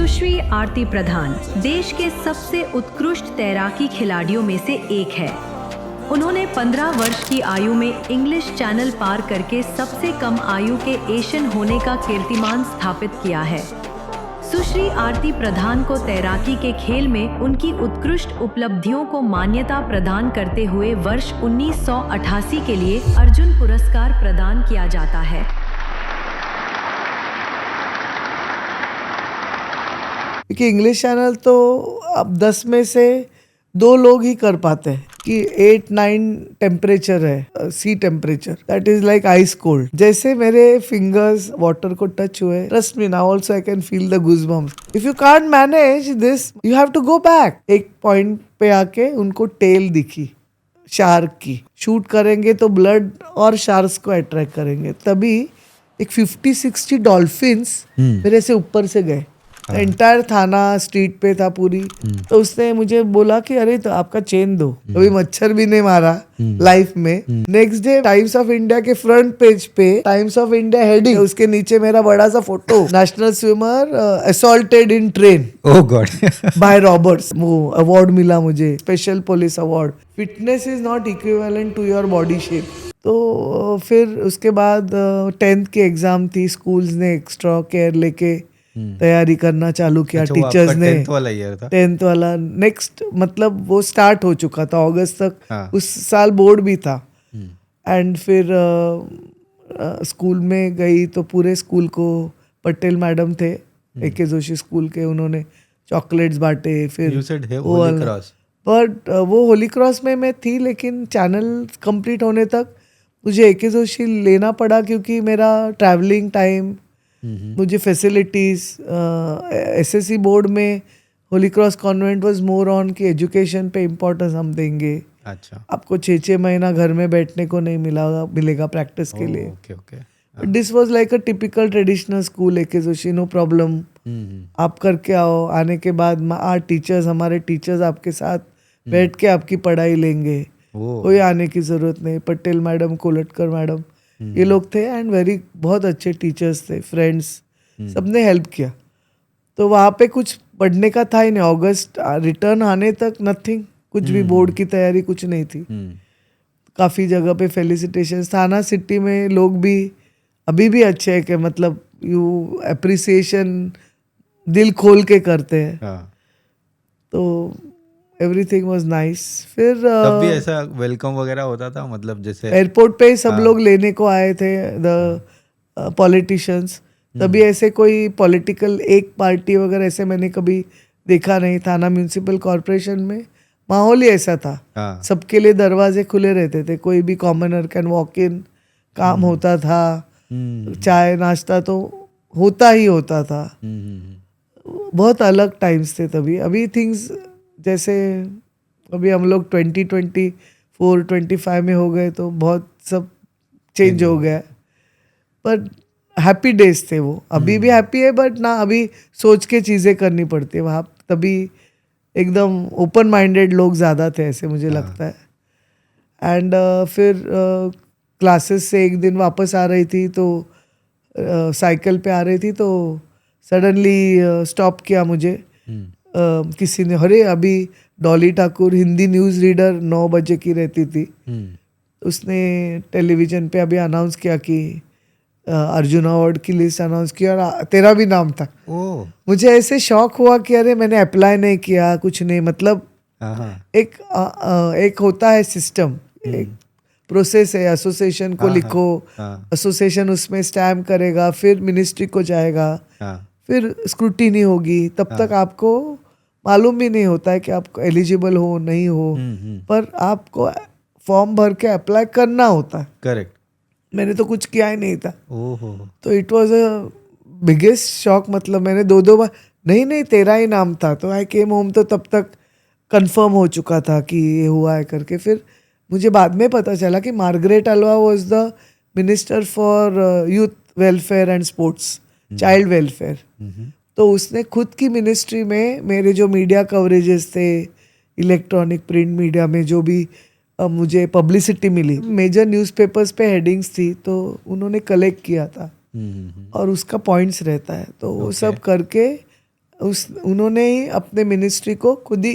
सुश्री आरती प्रधान देश के सबसे उत्कृष्ट तैराकी खिलाड़ियों में से एक है। उन्होंने 15 वर्ष की आयु में इंग्लिश चैनल पार करके सबसे कम आयु के एशियन होने का कीर्तिमान स्थापित किया है। सुश्री आरती प्रधान को तैराकी के खेल में उनकी उत्कृष्ट उपलब्धियों को मान्यता प्रदान करते हुए वर्ष 1988 के लिए अर्जुन पुरस्कार प्रदान किया जाता है। क्योंकि इंग्लिश चैनल तो अब 10 में से 2 लोग ही कर पाते हैं कि 8-9 टेम्परेचर है, sea temperature, that is like ice cold. जैसे मेरे फिंगर्स वाटर को टच हुए, trust me now also I can feel the goosebumps. If you can't manage this you have to go back. एक पॉइंट पे आके उनको tell दिखी shark की, शूट करेंगे तो ब्लड और शार्क्स को अट्रैक्ट करेंगे, तभी एक 50-60 डॉल्फिन्स मेरे से ऊपर से गए। एंटायर थाना स्ट्रीट पे था पूरी। तो उसने मुझे बोला कि अरे तो आपका चेन दो, कभी मच्छर भी नहीं मारा लाइफ में। Next day Times of India के फ्रंट पेज पे टाइम्स ऑफ इंडिया हेडिंग, उसके नीचे मेरा बड़ा सा photo, national swimmer assaulted in train oh God by robbers. वो अवार्ड मिला मुझे, special police award. Fitness is not equivalent to your body shape. तो फिर उसके बाद 10th की एग्जाम थी, स्कूल्स ने एक्स्ट्रा केयर लेके तैयारी करना चालू किया। टीचर्स ने 10th वाला ईयर था, 10th वाला नेक्स्ट मतलब वो स्टार्ट हो चुका था अगस्त तक। हाँ। उस साल बोर्ड भी था। एंड फिर स्कूल में गई तो पूरे स्कूल को, पटेल मैडम थे AK जोशी स्कूल के, उन्होंने चॉकलेट्स बांटे। फिर You said Holi cross, but वो होली क्रॉस में मैं थी, लेकिन चैनल कंप्लीट होने तक मुझे AK जोशी लेना पड़ा क्योंकि मेरा ट्रैवलिंग टाइम, मुझे फैसिलिटीज, SSC बोर्ड में Holi cross convent was more on कि एजुकेशन पे इम्पोर्टेंस हम देंगे। अच्छा, आपको 6-6 महीना घर में बैठने को नहीं मिलेगा प्रैक्टिस के लिए। Okay okay. This was like a typical traditional school AK Joshi, no problem, आप करके आओ। आने के बाद टीचर्स, हमारे टीचर्स आपके साथ बैठ के आपकी पढ़ाई लेंगे, कोई आने की जरूरत नहीं। पटेल मैडम, कोलटकर मैडम, ये लोग थे एंड बहुत अच्छे टीचर्स थे, फ्रेंड्स, सबने हेल्प किया। तो वहाँ पे कुछ पढ़ने का था ही नहीं। अगस्त रिटर्न आने तक नथिंग, कुछ भी बोर्ड की तैयारी कुछ नहीं थी। काफ़ी जगह पे फेलिसिटेशन। थाना सिटी में लोग भी अभी भी अच्छे हैं कि मतलब यू अप्रिसिएशन दिल खोल के करते हैं। तो एवरीथिंग वाज नाइस। फिर तब भी ऐसा वेलकम वगैरह होता था, मतलब जैसे एयरपोर्ट पे सब लोग लेने को आए थे, द पॉलिटिशियंस। तभी ऐसे कोई पॉलिटिकल एक पार्टी वगैरह ऐसे मैंने कभी देखा नहीं। थाना म्यूनिसिपल कॉर्पोरेशन में माहौल ही ऐसा था, सबके लिए दरवाजे खुले रहते थे, कोई भी कॉमनर कैन वॉक इन, काम होता था, चाय नाश्ता तो होता ही होता था। बहुत अलग टाइम्स थे तभी। अभी थिंग्स जैसे अभी हम लोग 2024-25 में हो गए तो बहुत सब चेंज हो गया, पर हैप्पी डेज थे वो। अभी भी हैप्पी है, बट ना अभी सोच के चीज़ें करनी पड़ती है वहाँ। तभी एकदम ओपन माइंडेड लोग ज़्यादा थे ऐसे मुझे लगता है। एंड फिर क्लासेस से एक दिन वापस आ रही थी तो साइकिल पे आ रही थी तो सडनली स्टॉप किया मुझे किसी ने। अरे अभी डॉली ठाकुर, हिंदी न्यूज़ रीडर 9 बजे की रहती थी, उसने टेलीविज़न पे अभी अनाउंस किया कि अर्जुन अवार्ड की लिस्ट अनाउंस की और तेरा भी नाम था। मुझे ऐसे शौक हुआ कि अरे मैंने अप्लाई नहीं किया, कुछ नहीं, मतलब एक होता है सिस्टम, एक प्रोसेस है। एसोसिएशन को लिखो, एसोसिएशन उसमें स्टैम्प करेगा, फिर मिनिस्ट्री को जाएगा, फिर स्क्रूटिनी होगी, तब तक आपको मालूम भी नहीं होता है कि आप एलिजिबल हो नहीं हो, पर आपको फॉर्म भर के अप्लाई करना होता है। करेक्ट। मैंने तो कुछ किया ही नहीं था। तो it was a biggest shock. मतलब मैंने 2 बार नहीं तेरा ही नाम था, तो आई केम होम तो तब तक कंफर्म हो चुका था कि ये हुआ है करके। फिर मुझे बाद में पता चला कि Margaret Alva was the minister for youth welfare and sports, child welfare. तो उसने खुद की मिनिस्ट्री में मेरे जो मीडिया कवरेजेस थे, इलेक्ट्रॉनिक प्रिंट मीडिया में जो भी मुझे पब्लिसिटी मिली, मेजर न्यूज़पेपर्स पे हेडिंग्स थी, तो उन्होंने कलेक्ट किया था और उसका पॉइंट्स रहता है। तो वो सब करके उन्होंने ही अपने मिनिस्ट्री को खुद ही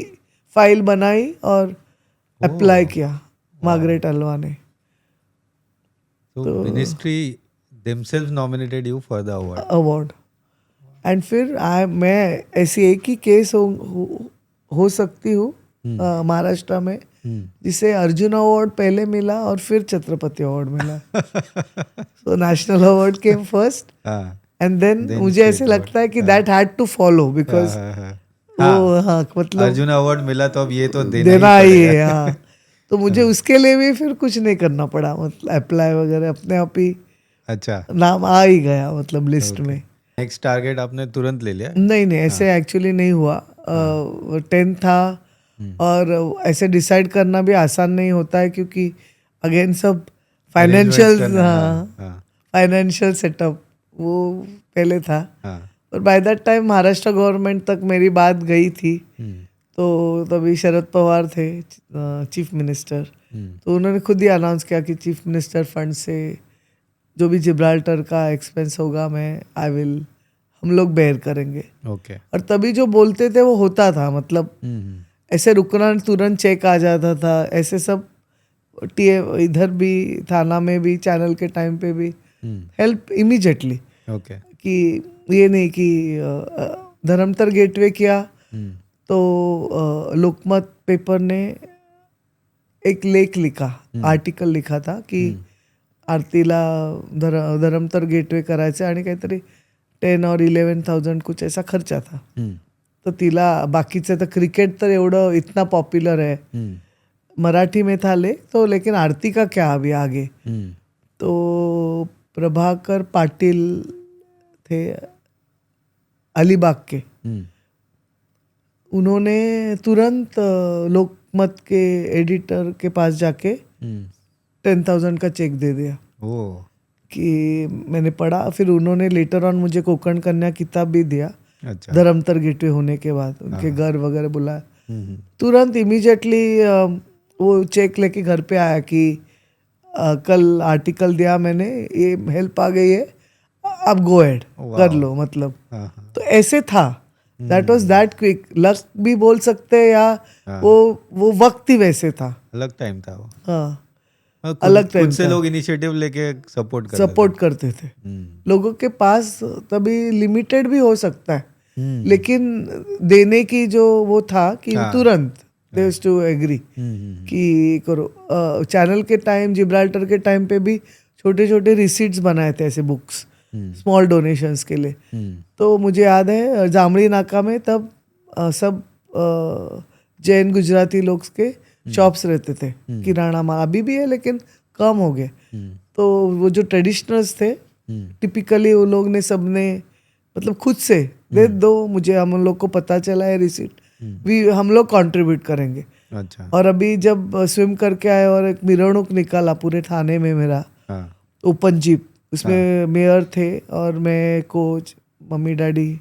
फाइल बनाई और अप्लाई किया, मार्गरेट अल्वा ने। तो ministry themselves nominated you for the award. Award. And फिर मैं ऐसी एक ही केस हो सकती हूँ महाराष्ट्र में जिसे अर्जुन अवार्ड पहले मिला और फिर छत्रपति अवार्ड मिला। So national award came first and then मुझे ऐसे लगता है कि that had to follow because वो हाँ मतलब अर्जुन अवार्ड मिला तो अब ये तो देना ही है। हाँ तो मुझे उसके लिए भी फिर कुछ नहीं करना पड़ा, मतलब अप्लाई वगैरह अपने आप ही अच्छा नाम आ ही गया मतलब लिस्ट में। नेक्स्ट टारगेट आपने तुरंत ले लिया? नहीं ऐसे एक्चुअली नहीं हुआ। 10 था और ऐसे डिसाइड करना भी आसान नहीं होता है क्योंकि अगेन सब फाइनेंशियल सेटअप वो पहले था। और by that time Maharashtra government तक मेरी बात गई थी। तो तभी शरद पवार थे चीफ मिनिस्टर, तो उन्होंने खुद ही अनाउंस किया कि चीफ मिनिस्टर फंड से जो भी जिब्राल्टर का एक्सपेंस होगा हम लोग बेयर करेंगे। ओके। और तभी जो बोलते थे वो होता था, मतलब ऐसे रुकना तुरंत चेक आ जाता था। ऐसे सब इधर भी थाना में भी चैनल के टाइम पे भी हेल्प इमीडिएटली। ओके। कि ये नहीं कि धर्मतर गेटवे किया तो लोकमत पेपर ने एक लेख लिखा, आर्टिकल लिखा था की आरतीला धरमतर गेटवे करायचं आणि काहीतरी 10 और 11,000 कुछ ऐसा खर्चा था। तो तिला बाकीचं तर क्रिकेट तर एवढं इतना पॉप्युलर है, मराठी में था लेख तो, लेकिन आरती का क्या अभी आगे। तो प्रभाकर पाटिल थे अलीबाग के, उन्होंने तुरंत लोकमत के एडिटर के पास जाके 10,000 का चेक दे दिया। कि मैंने पढ़ा, फिर उन्होंने लेटर ऑन मुझे कोकण कन्या किताब भी दिया। अच्छा। धर्मतर गेटवे होने के बाद उनके घर वगैरह बुलाया, तुरंत इमीडिएटली वो चेक लेके घर पे आया कि कल आर्टिकल दिया मैंने, ये हेल्प आ गई है, आप गो अहेड कर लो, मतलब। तो ऐसे था, that was that quick. Luck भी बोल सकते हैं या वो वक्त ही वैसे था, अलग टाइम था वो। हाँ अलग टाइम से लोग इनिशिएटिव लेके सपोर्ट करते थे। लोगों के पास तभी लिमिटेड भी हो सकता है, लेकिन देने की जो वो था कि तुरंत दे यूज्ड टू एग्री कि करो। चैनल के टाइम, जिब्राल्टर के टाइम पे भी छोटे छोटे रिसीट्स बनाए थे ऐसे बुक्स स्मॉल डोनेशंस के लिए। तो मुझे याद है जामड़ी नाका में तब सब जैन गुजराती लोग के शॉप्स रहते थे, किराना माल अभी भी है लेकिन कम हो गए। तो वो जो ट्रेडिशनल्स थे टिपिकली वो लोग ने सबने मतलब खुद से दे दो मुझे, हम लोग को पता चला है रिसीट, हम लोग कंट्रीब्यूट करेंगे। अच्छा। और अभी जब स्विम करके आए और एक मिरवणुक निकाला पूरे थाने में मेरा, ओपन जीप, उसमें मेयर थे और मैं कोच, मम्मी डैडी।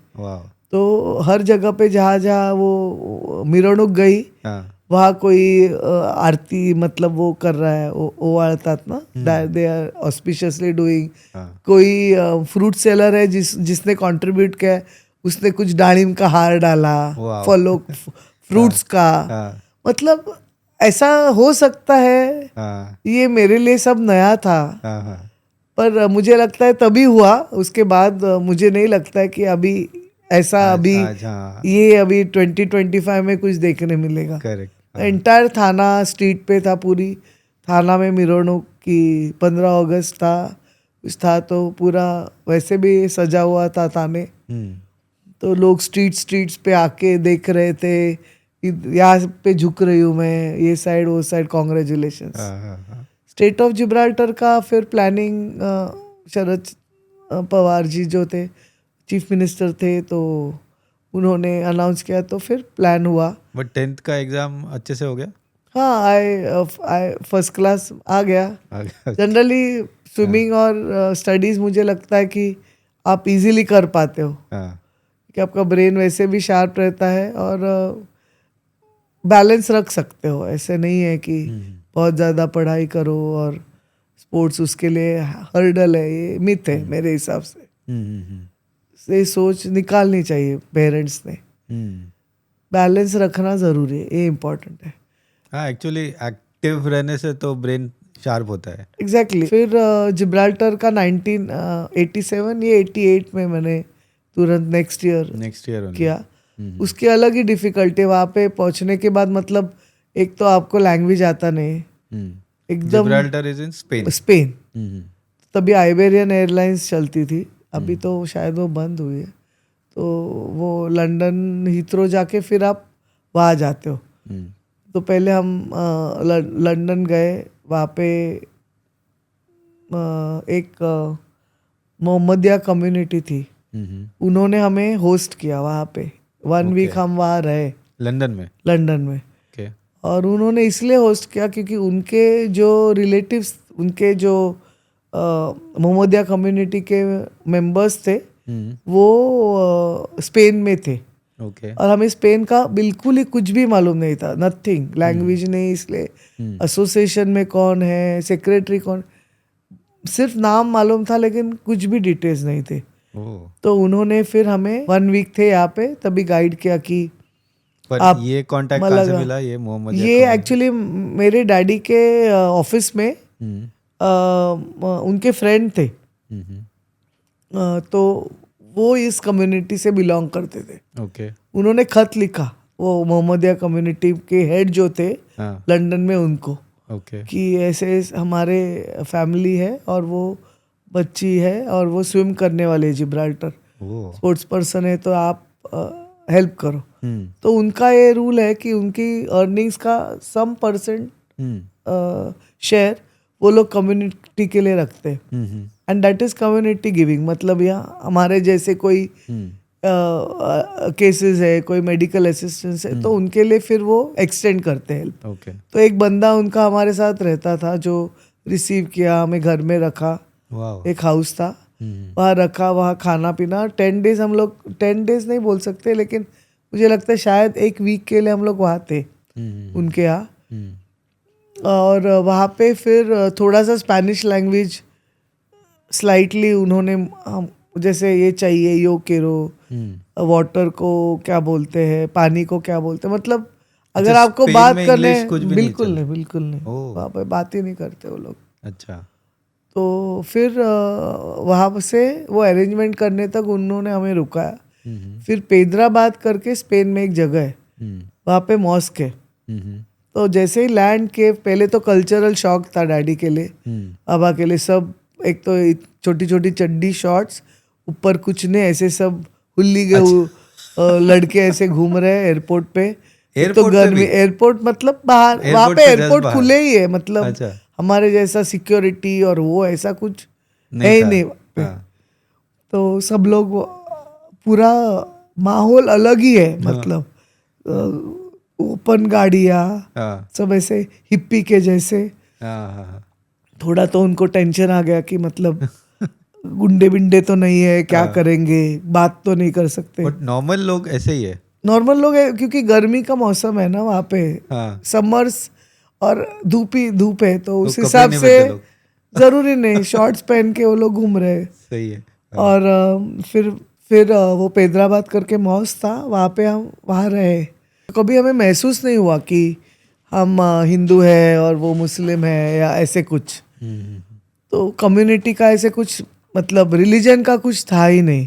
तो हर जगह पे जहाँ वो मिरवणुक गई वहाँ कोई आरती मतलब वो कर रहा है, ओवाळतात ना, दे आर ऑस्पिशियसली डूइंग। कोई फ्रूट सेलर है जिसने कंट्रीब्यूट किया, उसने कुछ दालिम का हार डाला, फलों फ्रूट्स का, मतलब ऐसा हो सकता है। ये मेरे लिए सब नया था, पर मुझे लगता है तभी हुआ, उसके बाद मुझे नहीं लगता है कि अभी ऐसा अभी ये अभी 2025 में कुछ देखने मिलेगा। करेक्ट। एंटायर थाना स्ट्रीट पे था, पूरी थाना में मिरवणुक की। 15 अगस्त था कुछ था, तो पूरा वैसे भी सजा हुआ था थाने। तो लोग स्ट्रीट्स पे आके देख रहे थे, यहाँ पे झुक रही हूँ मैं, ये साइड वो side, congratulations. State of Gibraltar का फिर प्लानिंग शरद पवार जी जो थे चीफ मिनिस्टर थे, तो उन्होंने अनाउंस किया, तो फिर प्लान हुआ। बट 10th का एग्जाम अच्छे से हो गया? हाँ, आई फर्स्ट क्लास आ गया। जनरली स्विमिंग और स्टडीज मुझे लगता है कि आप इजीली कर पाते हो, कि आपका ब्रेन वैसे भी शार्प रहता है और बैलेंस रख सकते हो। ऐसे नहीं है कि बहुत ज़्यादा पढ़ाई करो और स्पोर्ट्स उसके लिए हर्डल है, ये मिथ है मेरे हिसाब से। से सोच निकालनी चाहिए पेरेंट्स ने. बैलेंस रखना ज़रूरी है, ये इम्पोर्टेंट है. हाँ, एक्चुअली एक्टिव रहने से तो ब्रेन शार्प होता है. एग्जैक्टली. फिर जिब्राल्टर का 1987 ये 88 में मैंने तुरंत नेक्स्ट ईयर किया. उसकी अलग ही डिफिकल्टी. वहाँ पे पहुँचने के बाद मतलब एक तो आपको लैंग्वेज आता नहीं एकदम. Gibraltar is in Spain. तभी आइबेरियन एयरलाइंस चलती थी, अभी तो शायद वो बंद हुई है. तो वो लंदन हीथ्रो जाके फिर आप वहाँ जाते हो. तो पहले हम लंदन गए. वहाँ पे एक मोहम्मदिया कम्युनिटी थी, उन्होंने हमें होस्ट किया वहाँ पे. 1 वीक हम वहाँ रहे लंदन में. और उन्होंने इसलिए होस्ट किया क्योंकि उनके जो रिलेटिव्स, उनके जो मोहम्मदिया कम्युनिटी के मेंबर्स थे वो स्पेन में थे. और हमें स्पेन का बिल्कुल ही कुछ भी मालूम नहीं था. नथिंग. लैंग्वेज नहीं, इसलिए एसोसिएशन में कौन है, सेक्रेटरी कौन, सिर्फ नाम मालूम था लेकिन कुछ भी डिटेल्स नहीं थे. तो उन्होंने फिर हमें 1 वीक थे यहाँ पे, तभी गाइड किया कि पर आप ये कांटेक्ट कहाँ से मिला? ये मोहम्मद ये एक्चुअली मेरे डैडी के ऑफिस में उनके फ्रेंड थे. तो वो इस कम्युनिटी से बिलोंग करते थे. उन्होंने खत लिखा वो मोहम्मदिया कम्युनिटी के हेड जो थे लंदन में उनको, कि ऐसे हमारे फैमिली है और वो बच्ची है और वो स्विम करने वाले है, जिब्राल्टर स्पोर्ट्स पर्सन है, तो आप हेल्प करो. तो उनका ये रूल है कि उनकी अर्निंग्स का सम % शेयर वो लोग कम्युनिटी के लिए रखते हैं. And that is community giving. मतलब यहाँ हमारे जैसे कोई केसेस है, कोई मेडिकल असिस्टेंस है, तो उनके लिए फिर वो एक्सटेंड करते हैं हेल्प. तो एक बंदा उनका हमारे साथ रहता था जो रिसीव किया, हमें घर में रखा. एक हाउस था, वहाँ रखा, वहाँ खाना पीना. 10 डेज हम लोग, 10 डेज नहीं बोल सकते लेकिन मुझे लगता है शायद 1 वीक के लिए हम लोग वहाँ थे उनके यहाँ. और वहाँ पे फिर थोड़ा सा स्पेनिश लैंग्वेज स्लाइटली उन्होंने, जैसे ये चाहिए, यो केरो, वाटर को क्या बोलते हैं, पानी को क्या बोलते हैं, मतलब अगर आपको बात करने, बिल्कुल नहीं वहाँ पे बात ही नहीं करते वो लोग. अच्छा. तो फिर वहाँ से वो अरेंजमेंट करने तक उन्होंने हमें रुकाया. फिर पेद्राबाद करके स्पेन में एक जगह है, वहाँ पे मॉस्क है. तो जैसे ही लैंड के, पहले तो कल्चरल शॉक था डैडी के लिए, अबा के लिए. सब एक तो छोटी छोटी चड्डी शॉर्ट्स, ऊपर कुछ नहीं, ऐसे सब हुल्ली के लड़के ऐसे घूम रहे हैं एयरपोर्ट पे. तो गर्मी, एयरपोर्ट मतलब बाहर, वहाँ पे एयरपोर्ट खुले ही है, मतलब हमारे जैसा सिक्योरिटी और वो ऐसा कुछ है ही नहीं. तो सब लोग, पूरा माहौल अलग ही है, मतलब ओपन गाड़ियाँ, सब ऐसे हिप्पी के जैसे. थोड़ा तो उनको टेंशन आ गया कि मतलब गुंडे बिंडे तो नहीं है, क्या करेंगे, बात तो नहीं कर सकते. बट नॉर्मल लोग ऐसे ही है. नॉर्मल लोग है क्योंकि गर्मी का मौसम है ना वहाँ पे, समर्स और धूप है, तो उस हिसाब से जरूरी नहीं शॉर्ट्स पहन के वो लोग घूम रहे. सही है. और फिर वो पेद्राबाद करके मॉस था, वहाँ पे हम वहाँ रहे. कभी हमें महसूस नहीं हुआ कि हम हिंदू है और वो मुस्लिम है या ऐसे कुछ. तो कम्युनिटी का ऐसे कुछ, मतलब रिलीजन का कुछ था ही नहीं.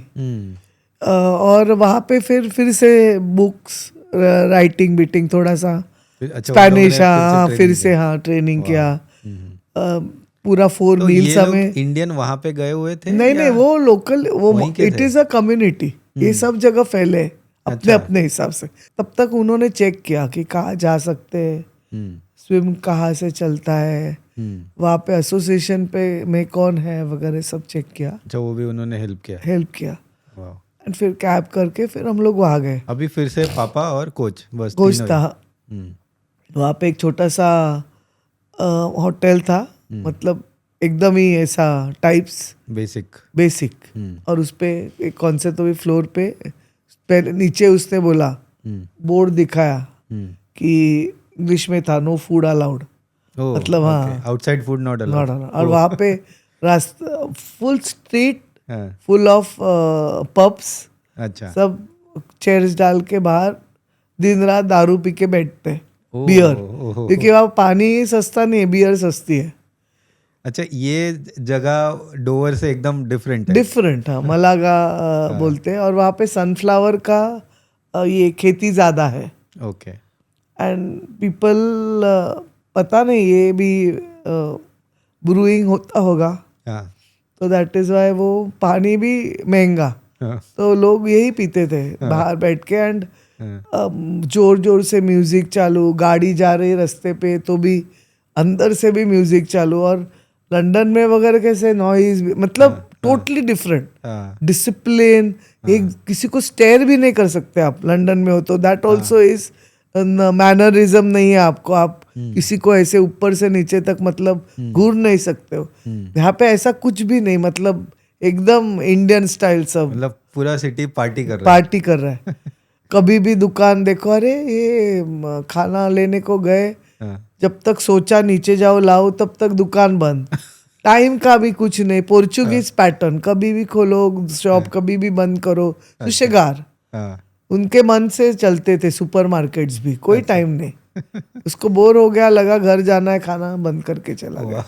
और वहाँ पे फिर से बुक्स, राइटिंग बीटिंग, थोड़ा सा स्पेनिश, फिर से ट्रेनिंग किया. पूरा 4 मील्स हमें. इंडियन वहाँ पे गए हुए थे? नहीं, वो लोकल, वो इट इज अ कम्युनिटी. ये सब जगह फैले अपने हिसाब से. तब तक उन्होंने चेक किया कि कहाँ जा सकते हैं, स्विम कहाँ से चलता है, वहाँ पे एसोसिएशन पे में कौन है वगैरह, सब चेक किया. अच्छा, वो भी उन्होंने हेल्प किया. एंड फिर कैब करके फिर हम लोग वहाँ गए. अभी फिर से पापा और कोच था. वहाँ पे एक छोटा सा होटल था, मतलब एकदम ही ऐसा टाइप्स बेसिक. और उस पे कौन से तो भी फ्लोर पे पहले नीचे उसने बोला, बोर्ड दिखाया कि इंग्लिश में था, नो फूड अलाउड. मतलब आउटसाइड फूड नॉट अलाउड. और वहाँ पे रास्ता फुल स्ट्रीट हाँ, फुल ऑफ पब्स, अच्छा सब चेयर्स डाल के बाहर दिन रात दारू पी के बैठते हैं, ओह, बियर, ओह, क्योंकि वहाँ पानी सस्ता नहीं है, बियर सस्ती है। अच्छा ये जगह डोवर से एकदम डिफरेंट है। डिफरेंट, हाँ, मलागा बोलते हैं, और वहाँ पे सनफ्लावर का ये खेती ज़्यादा है, ओके एंड पीपल पता नहीं ये भी ब्रूइंग होता होगा, हाँ तो दैट इज़ वाई वो पानी भी महंगा, हाँ तो लोग यही पीते थे बाहर बैठ के, एंड हाँ, जोर जोर से म्यूजिक चालू, गाड़ी जा रही रास्ते पे तो भी अंदर से भी म्यूजिक चालू, और लंदन में वगैरह कैसे नॉइज, मतलब टोटली डिफरेंट हाँ, डिसिप्लिन, एक किसी को स्टेयर भी नहीं कर सकते आप लंदन में हो तो, दैट ऑल्सो इज मैनरिज्म नहीं है आपको, आप किसी को ऐसे ऊपर से नीचे तक मतलब घूर नहीं सकते हो। यहाँ पे ऐसा कुछ भी नहीं, मतलब एकदम इंडियन स्टाइल, सब मतलब पूरा सिटी पार्टी कर रहा है। पार्टी कर रहा है। कभी भी दुकान देखो, अरे ये खाना लेने को गए, हाँ, जब तक सोचा नीचे जाओ लाओ तब तक दुकान बंद, टाइम का भी कुछ नहीं, पोर्चुगीज पैटर्न, कभी भी खोलो शॉप, कभी भी बंद करो, सुशेगार, हाँ, उनके मन से चलते थे सुपरमार्केट्स भी, कोई टाइम नहीं। उसको बोर हो गया, लगा घर जाना है, खाना बंद करके चला गया।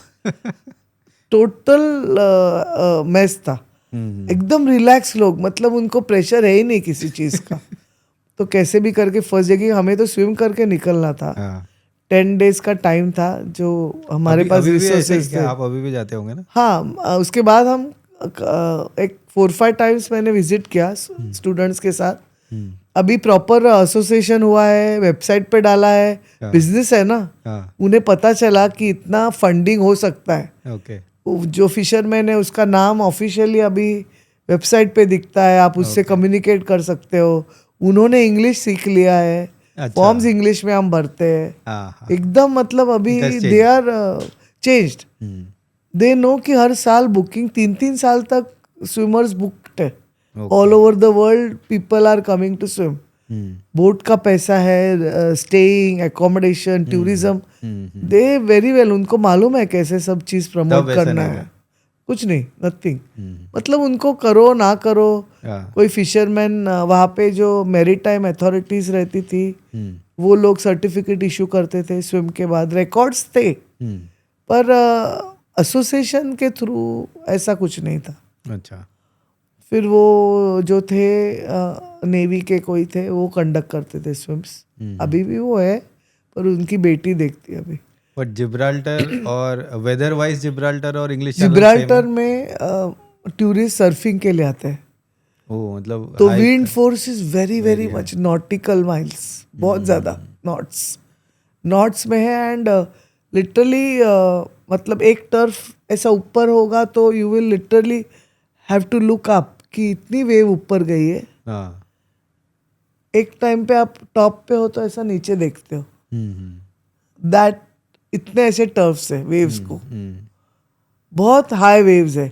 टोटल मैस था, एकदम रिलैक्स लोग, मतलब उनको प्रेशर है ही नहीं किसी चीज का। तो कैसे भी करके फंस जाएगी, हमें तो स्विम करके निकलना था, हाँ। 10 days का टाइम था जो हमारे अभी पास अभी भी ऐसे रिसोर्सेज थे। क्या आप अभी भी जाते होंगे ना? हाँ, उसके बाद हम एक 4-5 टाइम्स मैंने विजिट किया स्टूडेंट्स के साथ। अभी प्रॉपर एसोसिएशन हुआ है, वेबसाइट पे डाला है, बिजनेस है ना, हाँ उन्हें पता चला कि इतना फंडिंग हो सकता है। ओके जो फिशरमैन है उसका नाम ऑफिशियली अभी वेबसाइट पे दिखता है, आप उससे कम्युनिकेट कर सकते हो। उन्होंने इंग्लिश सीख लिया है, अच्छा। फॉर्म्स इंग्लिश में हम भरते हैं, हाँ हाँ एकदम मतलब अभी That's they are changed. Hmm, they know कि हर साल बुकिंग 3-3 साल तक स्विमर्स बुकड है, Okay. All over the world people are coming to swim. Boat का पैसा है, staying, accommodation, tourism, they very well, उनको मालूम है कैसे सब चीज प्रमोट वैसा करना नहीं है। कुछ नहीं, नथिंग, मतलब उनको करो ना करो। हाँ, कोई फिशरमैन वहाँ पे जो मैरीटाइम अथॉरिटीज रहती थी, वो लोग सर्टिफिकेट इशू करते थे स्विम के बाद, रिकॉर्ड्स थे, पर एसोसिएशन के थ्रू ऐसा कुछ नहीं था। अच्छा फिर वो जो थे नेवी के कोई थे, वो कंडक्ट करते थे स्विम्स, अभी भी वो है, पर उनकी बेटी देखती है अभी। बट जिब्राल्टर और वेदर वाइज जिब्राल्टर और इंग्लिश जिब्राल्टर में टूरिस्ट सर्फिंग के लिए आते हैं, ओ मतलब तो wind force is very very much, nautical miles, बहुत ज़्यादा नॉट्स में है, एंड लिटरली मतलब एक टर्फ ऐसा ऊपर होगा तो you will literally have to look up कि इतनी वेव ऊपर गई है। हाँ एक टाइम पे आप टॉप पे हो तो ऐसा नीचे देखते हो, दैट इतने ऐसे टर्फ्स है वेव्स को, बहुत हाई वेव्स है।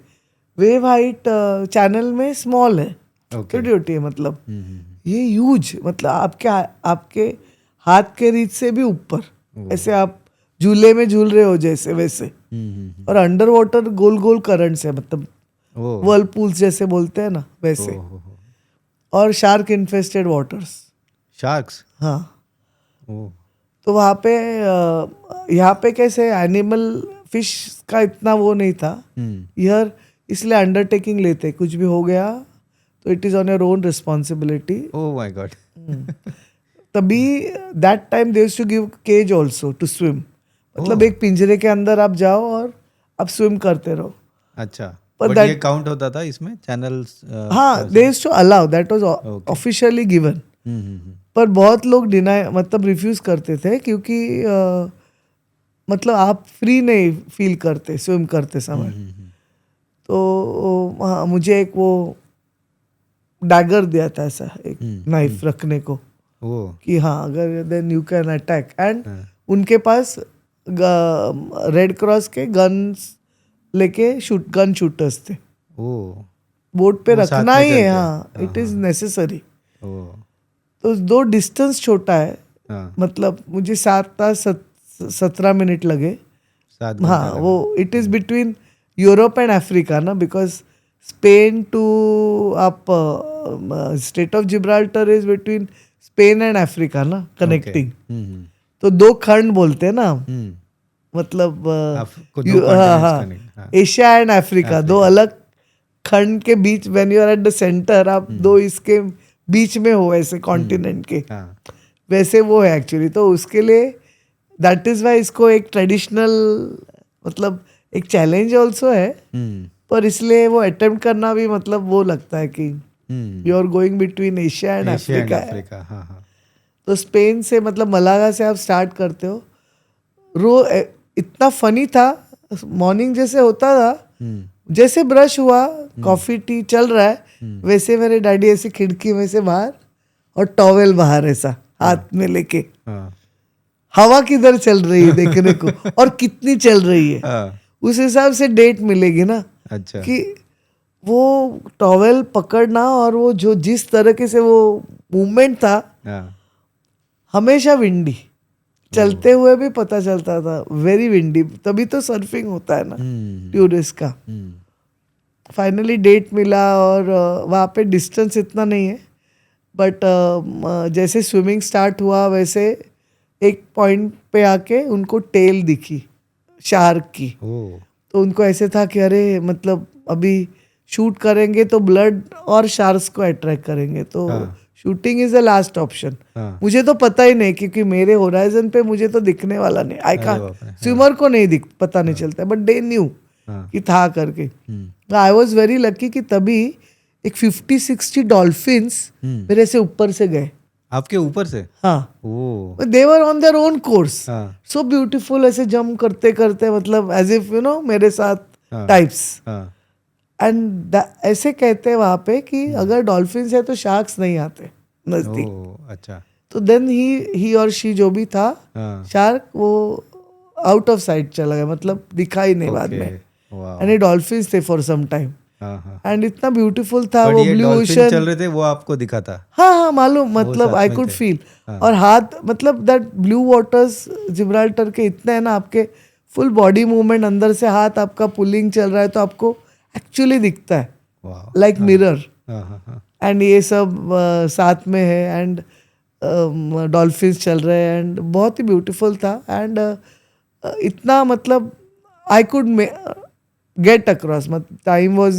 वेव हाइट चैनल में स्मॉल है, छोटी छोटी है, मतलब ये ह्यूज, मतलब आपके हाथ के रीच से भी ऊपर, ऐसे आप झूले में झूल रहे हो जैसे वैसे, और अंडर वाटर गोल गोल करंट्स है, मतलब वर्लपूल्स जैसे बोलते हैं ना वैसे, और शार्क इन्फेस्टेड वाटर्स। शार्क्स? हाँ, ओह तो वहाँ पे यहाँ पे कैसे एनिमल फिश का इतना वो नहीं था यार, इसलिए अंडरटेकिंग लेते, कुछ भी हो गया तो it is on your own responsibility. Oh my god. तभी that time they used to give cage also to swim, मतलब एक पिंजरे के अंदर आप जाओ और आप स्विम करते रहो। अच्छा, But बट that- ये काउंट होता था इसमें चैनल्स? हाँ, they used to allow, that was officially given, पर बहुत लोग डिनाई, मतलब रिफ्यूज करते थे, क्योंकि मतलब आप फ्री नहीं फील करते स्विम करते समय। तो हाँ, मुझे एक वो डैगर दिया था ऐसा, एक नाइफ रखने को, ओह कि हाँ अगर then you can attack, and उनके पास रेड क्रॉस के गन्स लेके गन शूटर्स थे, ओह बोट पे वो साथ रखना में ही है, चलते हैं। हाँ, इट इज नेसेसरी। ओह तो दो डिस्टेंस छोटा है, हाँ, मतलब मुझे 17 मिनट लगे। 7 हाँ, घंटा वो it is between Europe and Africa ना, बिकॉज स्पेन टू आप state of Gibraltar is between Spain and Africa ना, कनेक्टिंग. तो दो खंड बोलते हैं ना हम. मतलब एशिया एंड अफ्रीका, दो अलग खंड के बीच, when you are at the centre, आप दो इसके बीच में हो ऐसे कॉन्टिनेंट के, वैसे वो है एक्चुअली. तो उसके लिए दैट इज वाई इसको एक ट्रेडिशनल, मतलब एक चैलेंज ऑल्सो है, पर इसलिए वो अटेम्प्ट करना भी मतलब वो लगता है कि you are going between Asia and Africa. तो स्पेन से मतलब मलागा से आप स्टार्ट करते हो. इतना फनी था, मॉर्निंग जैसे होता था, जैसे ब्रश हुआ, कॉफी टी चल रहा है, वैसे मेरे डैडी ऐसे खिड़की में से बाहर और टॉवेल बाहर ऐसा हाथ में लेके, हवा किधर चल रही है देखने को और कितनी चल रही है, उस हिसाब से डेट मिलेगी ना. अच्छा. कि वो टॉवेल पकड़ना और वो जो जिस तरीके से वो मूवमेंट था, हमेशा विंडी, चलते हुए भी पता चलता था वेरी विंडी. तभी तो सर्फिंग होता है ना टूरिस्ट का. फाइनली डेट मिला और वहाँ पे डिस्टेंस इतना नहीं है, बट जैसे स्विमिंग स्टार्ट हुआ वैसे एक पॉइंट पे आके उनको टेल दिखी शार्क की. तो उनको ऐसे था कि अरे मतलब अभी शूट करेंगे तो ब्लड और शार्क्स को अट्रैक्ट करेंगे, तो shooting is the last option. मुझे तो पता ही नहीं, क्योंकि मेरे होराइजन पे मुझे तो दिखने वाला नहीं. आई कांट, स्विमर को नहीं दिख, पता नहीं चलता, बट दे न्यू कि था करके. आई वॉज वेरी लकी कि तभी एक 50-60 डॉल्फिन्स मेरे से ऊपर से गए. आपके ऊपर से? हाँ. They were on their own course, so beautiful, ऐसे जंप करते करते, मतलब एज इफ यू नो मेरे साथ टाइप्स. एंड ऐसे कहते हैं वहाँ पे कि अगर डॉल्फिन्स है तो शार्क्स नहीं आते नजदीक. अच्छा. तो देन ही और शी जो भी था शार्क, वो आउट ऑफ साइट चला गया, मतलब दिखा ही नहीं बाद में. एंड ये डॉल्फिन्स थे फॉर सम टाइम. एंड इतना ब्यूटीफुल था वो ब्लू ओशन चल रहे थे, वो आपको दिखा था? हाँ मालूम, मतलब आई कुड फील. और हाथ, मतलब दैट ब्लू वाटर्स जिब्राल्टर के इतने है ना, आपके फुल बॉडी मूवमेंट, अंदर से हाथ आपका पुलिंग चल रहा है, तो आपको एक्चुअली दिखता है लाइक मिरर. एंड ये सब साथ में है, एंड डॉल्फिन्स चल रहे हैं, एंड बहुत ही ब्यूटीफुल था. एंड इतना मतलब आई कुड गेट अक्रॉस, मतलब टाइम वॉज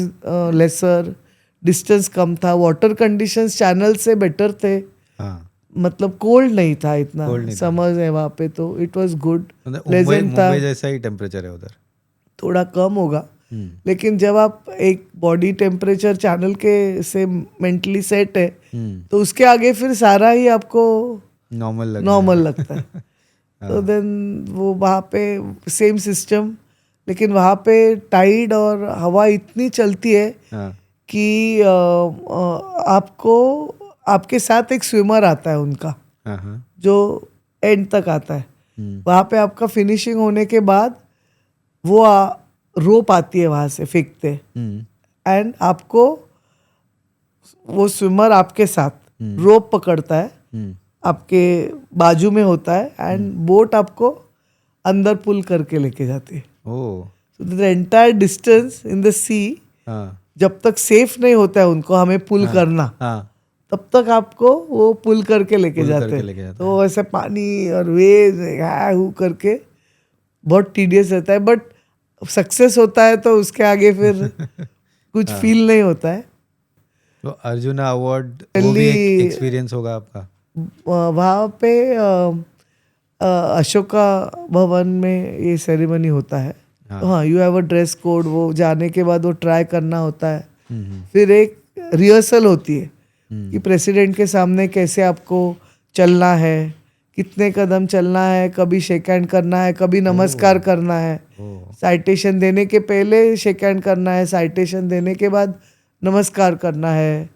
लेसर, डिस्टेंस कम था, वाटर कंडीशंस चैनल से बेटर थे. मतलब कोल्ड नहीं था इतना, समर है वहाँ पे, तो इट वॉज गुड, प्लेजेंट था. मुंबई जैसा ही टेम्परेचर है उधर? थोड़ा कम होगा, लेकिन जब आप एक बॉडी टेम्परेचर चैनल के से मेंटली सेट है, तो उसके आगे फिर सारा ही आपको नॉर्मल लगता है. तो देन वो वहाँ पे सेम सिस्टम, लेकिन वहाँ पे टाइड और हवा इतनी चलती है कि आपको, आपके साथ एक स्विमर आता है उनका, जो एंड तक आता है. वहाँ पे आपका फिनिशिंग होने के बाद वो रोप आती है वहाँ से फेंकते, एंड आपको वो स्विमर आपके साथ रोप पकड़ता है, आपके बाजू में होता है, एंड बोट आपको अंदर पुल करके लेके जाती है. So the entire distance in the sea, जब तक सेफ नहीं होता है उनको हमें पुल करना, तब तक आपको वो पुल करके लेके जाते हैं. तो ऐसे पानी और वेव करके बहुत टीडियस रहता है, बट सक्सेस होता है तो उसके आगे फिर कुछ फील नहीं होता है. तो अर्जुना अवार्ड वो भी एक एक्सपीरियंस होगा आपका? वहाँ पे अशोका भवन में ये सेरेमनी होता है. हाँ, you have a dress code, वो जाने के बाद वो ट्राई करना होता है. फिर एक रिहर्सल होती है कि प्रेसिडेंट के सामने कैसे आपको चलना है, कितने कदम चलना है, कभी शेक हैंड करना है, कभी नमस्कार करना है. साइटेशन देने के पहले शेक हैंड करना है, साइटेशन देने के बाद नमस्कार करना है.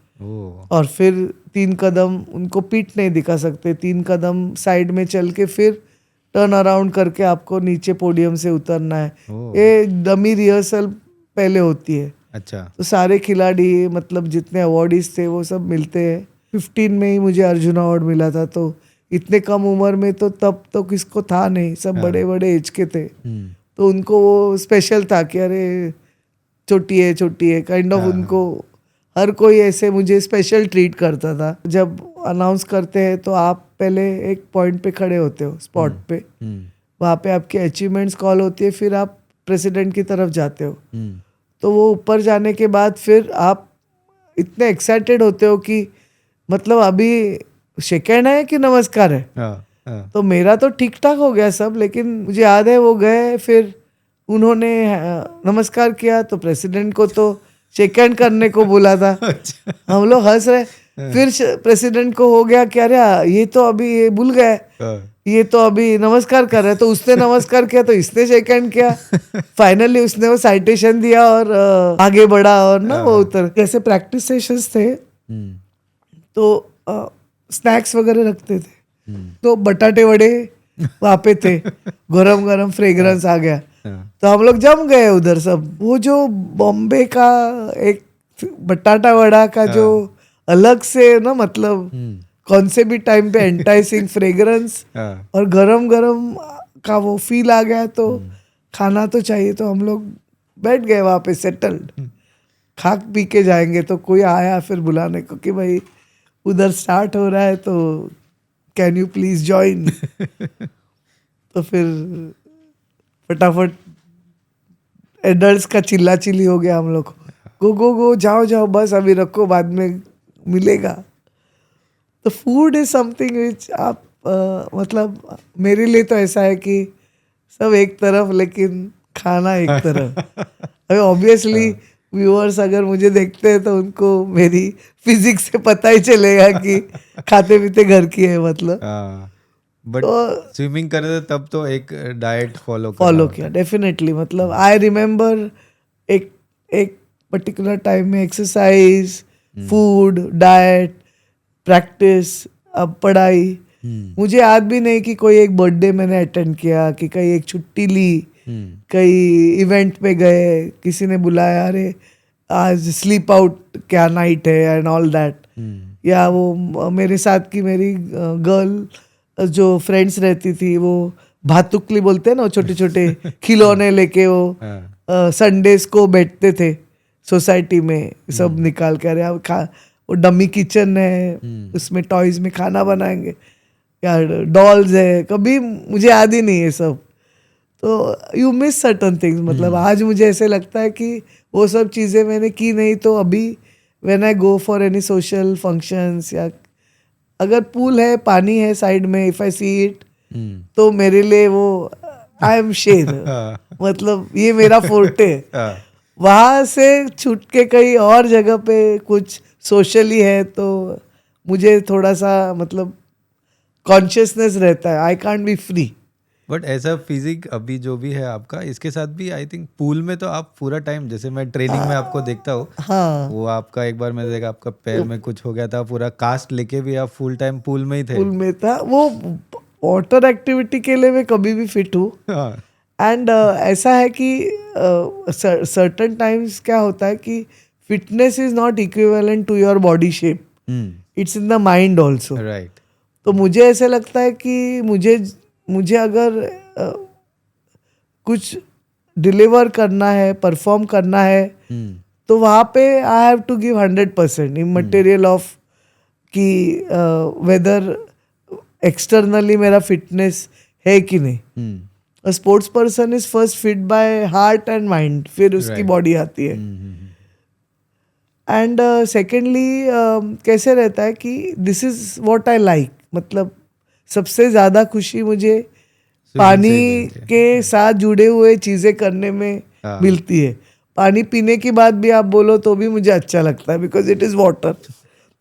और फिर 3 कदम उनको पीठ नहीं दिखा सकते, 3 कदम साइड में चल के फिर टर्न अराउंड करके आपको नीचे पोडियम से उतरना है. ये डमी रिहर्सल पहले होती है. अच्छा. तो सारे खिलाड़ी, मतलब जितने अवार्डीज थे वो सब मिलते हैं. 15 में ही मुझे अर्जुन अवार्ड मिला था, तो इतने कम उम्र में तो तब तो किसको था नहीं, सब बड़े बड़े एज के थे. तो उनको वो स्पेशल था कि अरे छोटी है काइंड ऑफ। हाँ। उनको हर कोई ऐसे मुझे स्पेशल ट्रीट करता था। जब अनाउंस करते हैं तो आप पहले एक पॉइंट पे खड़े होते हो, स्पॉट पे, वहाँ पे आपकी अचीवमेंट्स कॉल होती है, फिर आप प्रेसिडेंट की तरफ जाते हो। तो वो ऊपर जाने के बाद फिर आप इतने एक्साइटेड होते हो कि मतलब अभी शेक हैंड है कि नमस्कार है। तो मेरा तो ठीक ठाक हो गया सब, लेकिन मुझे याद है वो गए, फिर उन्होंने नमस्कार किया तो प्रेसिडेंट को तो शेक हैंड करने को बोला था। हम लोग हंस रहे, फिर प्रेसिडेंट को हो गया कि अरे ये तो अभी ये भूल गए, ये तो अभी नमस्कार कर रहे, तो उसने नमस्कार किया तो इसने शेक हैंड किया। फाइनली उसने वो साइटेशन दिया और आगे बढ़ा, और ना वो उतर। जैसे प्रैक्टिस सेशंस थे तो स्नैक्स वगैरह रखते थे, तो बटाटे वड़े वहाँ पे थे, गरम गरम फ्रेग्रेंस आ गया, तो हम लोग जम गए उधर सब। वो जो बॉम्बे का एक बटाटा वड़ा का जो अलग से ना, मतलब कौन से भी टाइम पे एंटाइसिंग फ्रेग्रेंस और गरम गरम का वो फील आ गया, तो खाना तो चाहिए। तो हम लोग बैठ गए वहाँ पे सेटल्ड, खा पी के जाएंगे। तो कोई आया फिर बुलाने को कि भाई उधर स्टार्ट हो रहा है, तो कैन यू प्लीज ज्वाइन। तो फिर फटाफट एडल्ट्स का चिल्ला चिल्ली हो गया हम लोग, गो गो गो, जाओ जाओ, बस अभी रखो, बाद में मिलेगा। तो फूड इज समथिंग विच आप मतलब मेरे लिए तो ऐसा है कि सब एक तरफ लेकिन खाना एक तरफ। अभी ऑब्वियसली व्यूअर्स अगर मुझे देखते हैं तो उनको मेरी फिजिक्स से पता ही चलेगा कि खाते पीते घर की है, मतलब। बट स्विमिंग कर रहे थे तब तो एक डाइट फॉलो किया डेफिनेटली। मतलब आई रिमेम्बर एक पर्टिकुलर टाइम में एक्सरसाइज, फूड, डाइट, प्रैक्टिस, अब पढ़ाई। मुझे याद भी नहीं कि कोई एक बर्थडे मैंने अटेंड किया, कि कहीं एक छुट्टी ली, कहीं इवेंट पे गए, किसी ने बुलाया, अरे आज स्लीप आउट क्या नाइट है एंड ऑल दैट। या वो मेरे साथ की मेरी गर्ल जो फ्रेंड्स रहती थी, वो भातुकली बोलते हैं ना, छोटे छोटे खिलौने लेके वो संडेज को बैठते थे सोसाइटी में, सब निकाल कर, अरे वो डमी किचन है, उसमें टॉयज में खाना बनाएंगे, या डॉल्स है, कभी मुझे याद ही नहीं है सब। तो यू मिस सर्टन थिंग्स। मतलब आज मुझे ऐसे लगता है कि वो सब चीज़ें मैंने की नहीं, तो अभी when I go for any social functions, या अगर पूल है, पानी है साइड में, इफ आई सी इट, तो मेरे लिए वो आई एम शेर, मतलब ये मेरा फोर्टे है। वहाँ से छूट के कहीं और जगह पे कुछ सोशली है तो मुझे थोड़ा सा मतलब कॉन्शियसनेस रहता है, I can't be free. But ऐसा फिजिक अभी जो भी है आपका, इसके साथ भी आई थिंक पूल में तो आप पूरा टाइम, जैसे मैं ट्रेनिंग में आपको देखता हूँ, हाँ, वो आपका एक बार मैंने देखा आपका पैर में कुछ हो गया था, पूरा कास्ट लेके भी आप फुल टाइम पूल में ही थे। पूल में था। वो वाटर एक्टिविटी के लिए मैं कभी भी फिट हूँ। एंड ऐसा है कि सर्टन टाइम्स क्या होता है कि fitness is not equivalent to your body shape, it's in the mind also. Right. तो मुझे ऐसे लगता है कि मुझे अगर कुछ डिलीवर करना है, परफॉर्म करना है, तो वहाँ पे I have to give 100% immaterial of कि वेदर एक्सटर्नली मेरा फिटनेस है कि नहीं। A sports person is first fit by heart and mind, फिर उसकी बॉडी आती है। एंड सेकेंडली कैसे रहता है कि this is what I like, मतलब सबसे ज़्यादा खुशी मुझे पानी के साथ जुड़े हुए चीज़ें करने में मिलती है। पानी पीने के बाद भी आप बोलो तो भी मुझे अच्छा लगता है, because it is water.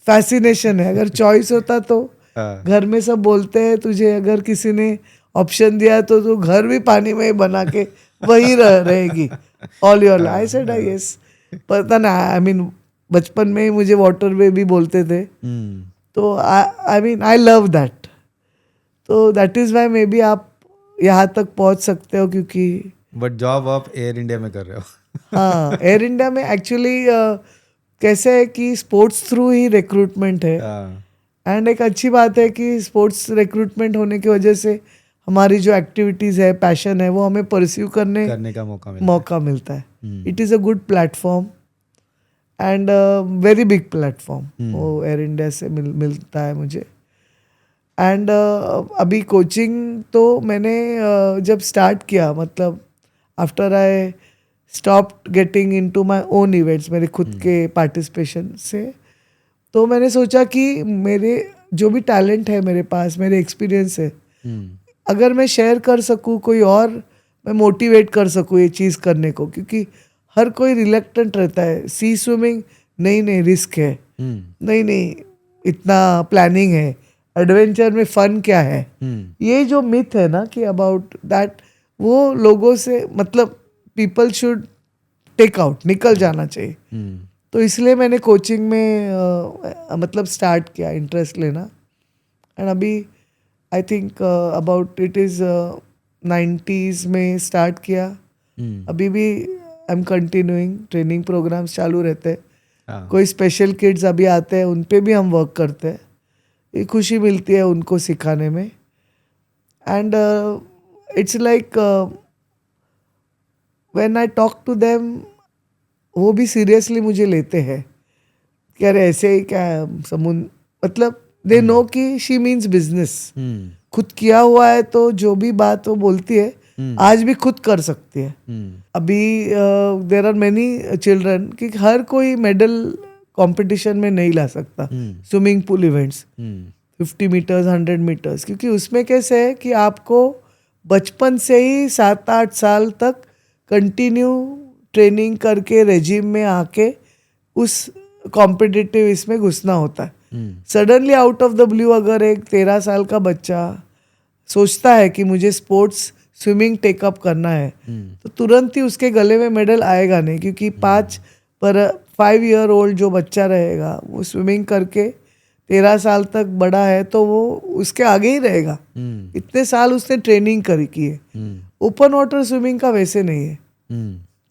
Fascination है। अगर चॉइस होता तो घर में सब बोलते हैं तुझे अगर किसी ने ऑप्शन दिया तो तू घर भी पानी में ही बना के वही रहेगी all your life. I said yes. पता ना, आई मीन बचपन में ही मुझे वाटर वे भी बोलते थे, तो I mean I love that. तो that is why may be आप यहाँ तक पहुँच सकते हो, क्योंकि बट जॉब आप एयर इंडिया में कर रहे हो। हाँ, एयर इंडिया में एक्चुअली कैसे है कि स्पोर्ट्स थ्रू ही रिक्रूटमेंट है। एंड एक अच्छी बात है कि स्पोर्ट्स रिक्रूटमेंट होने की वजह से हमारी जो एक्टिविटीज़ है, पैशन है, वो हमें परस्यू करने का मौका मिलता है. It is a good platform and very big platform वो एयर इंडिया से मिलता है मुझे. एंड अभी कोचिंग तो मैंने जब स्टार्ट किया, मतलब after I stopped getting into my own events, मेरे खुद के पार्टिसिपेशन से, तो मैंने सोचा कि मेरे जो भी टैलेंट है मेरे पास, मेरे एक्सपीरियंस है, अगर मैं शेयर कर सकूँ कोई और, मैं मोटिवेट कर सकूँ ये चीज़ करने को, क्योंकि हर कोई रिलक्टेंट रहता है. सी स्विमिंग नहीं रिस्क है, नहीं इतना प्लानिंग है, एडवेंचर में फन क्या है, ये जो मिथ है ना कि अबाउट दैट, वो लोगों से मतलब पीपल शुड टेक आउट, निकल जाना चाहिए. तो इसलिए मैंने कोचिंग में मतलब स्टार्ट किया इंटरेस्ट लेना. एंड अभी I think about it is 90s में स्टार्ट किया. अभी भी I am continuing, training programmes चालू रहते हैं. कोई स्पेशल किड्स अभी आते हैं, उन पे भी हम वर्क करते हैं. ये खुशी मिलती है उनको सिखाने में. And it's like when I talk to them, वो भी सीरियसली मुझे लेते हैं कि अरे ऐसे ही क्या समुद्र, मतलब दे नो कि शी मीन्स बिजनेस. खुद किया हुआ है तो जो भी बात वो बोलती है आज भी खुद कर सकती है. अभी देयर आर मेनी चिल्ड्रन कि हर कोई मेडल कंपटीशन में नहीं ला सकता. Swimming pool events 50 metres 100 metres, क्योंकि उसमें कैसे है कि आपको बचपन से ही 7-8 साल तक कंटिन्यू ट्रेनिंग करके रेजिम में आके उस कॉम्पिटिटिव इसमें घुसना होता है. Suddenly out of the blue अगर एक 13 साल का बच्चा सोचता है कि मुझे स्पोर्ट्स स्विमिंग टेकअप करना है, तो तुरंत ही उसके गले में मेडल आएगा नहीं, क्योंकि 5 ईयर ओल्ड जो बच्चा रहेगा वो स्विमिंग करके 13 साल तक बड़ा है तो वो उसके आगे ही रहेगा. इतने साल उसने ट्रेनिंग की है. ओपन वाटर स्विमिंग का वैसे नहीं है.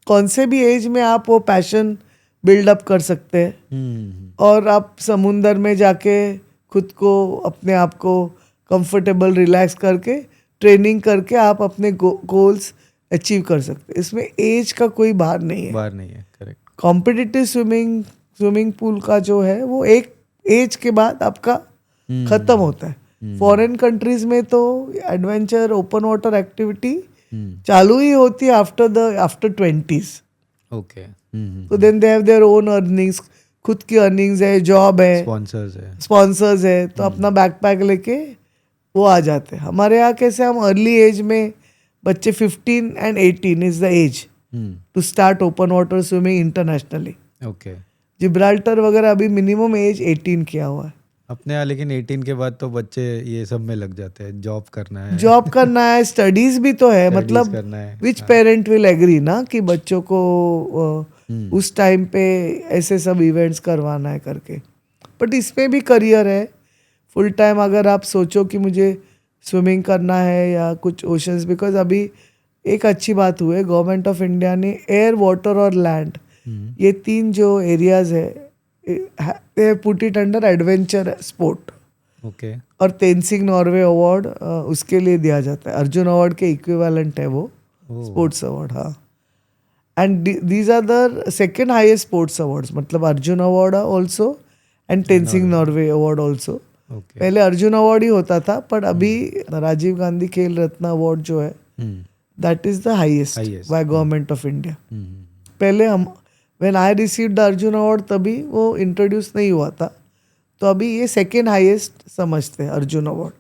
कौन से भी एज में आप वो पैशन बिल्डअप कर सकते हैं और आप समुंदर में जाके खुद को, अपने आप को कंफर्टेबल रिलैक्स करके ट्रेनिंग करके आप अपने गोल्स अचीव कर सकते हैं. इसमें एज का कोई बार नहीं है. करेक्ट. कॉम्पिटिटिव स्विमिंग पूल का जो है वो एक एज के बाद आपका खत्म होता है. फॉरेन कंट्रीज में तो एडवेंचर ओपन वाटर एक्टिविटी चालू ही होती है आफ्टर 20s. ओके. तो then they have their own earnings, खुद की अर्निंग्स है, जॉब है, स्पॉन्सर्स है, तो अपना बैकपैक लेके वो आ जाते हैं. हमारे यहाँ कैसे, हम अर्ली एज में बच्चे 15 and 18 is the age to start open water swimming internationally. Okay. Gibraltar वगैरह अभी मिनिमम एज 18 किया हुआ है अपने यहाँ. लेकिन 18 के बाद तो बच्चे ये सब में लग जाते हैं, जॉब करना है, स्टडीज भी तो है. मतलब विच पेरेंट विल एग्री ना कि बच्चों को उस टाइम पे ऐसे सब इवेंट्स करवाना है करके. बट इसमें भी करियर है फुल टाइम. अगर आप सोचो कि मुझे स्विमिंग करना है या कुछ ओशंस, बिकॉज अभी एक अच्छी बात हुई है, गवर्नमेंट ऑफ इंडिया ने एयर, वाटर और लैंड, ये 3 जो एरियाज है, put it under adventure sport. Okay. और तेनसिंग नॉर्वे अवार्ड उसके लिए दिया जाता है. अर्जुन अवार्ड के इक्विवेलेंट है वो स्पोर्ट्स अवार्ड. हाँ. And these are the second highest sports awards, मतलब Arjun award also and Tenzing Norgay award also. पहले अर्जुन अवार्ड ही होता था, पर अभी राजीव गांधी खेल रत्न अवार्ड जो है that is the highest by government of India. पहले हम when I received the Arjun award तभी वो इंट्रोड्यूस नहीं हुआ था, तो अभी ये सेकेंड हाईएस्ट समझते हैं Arjun award.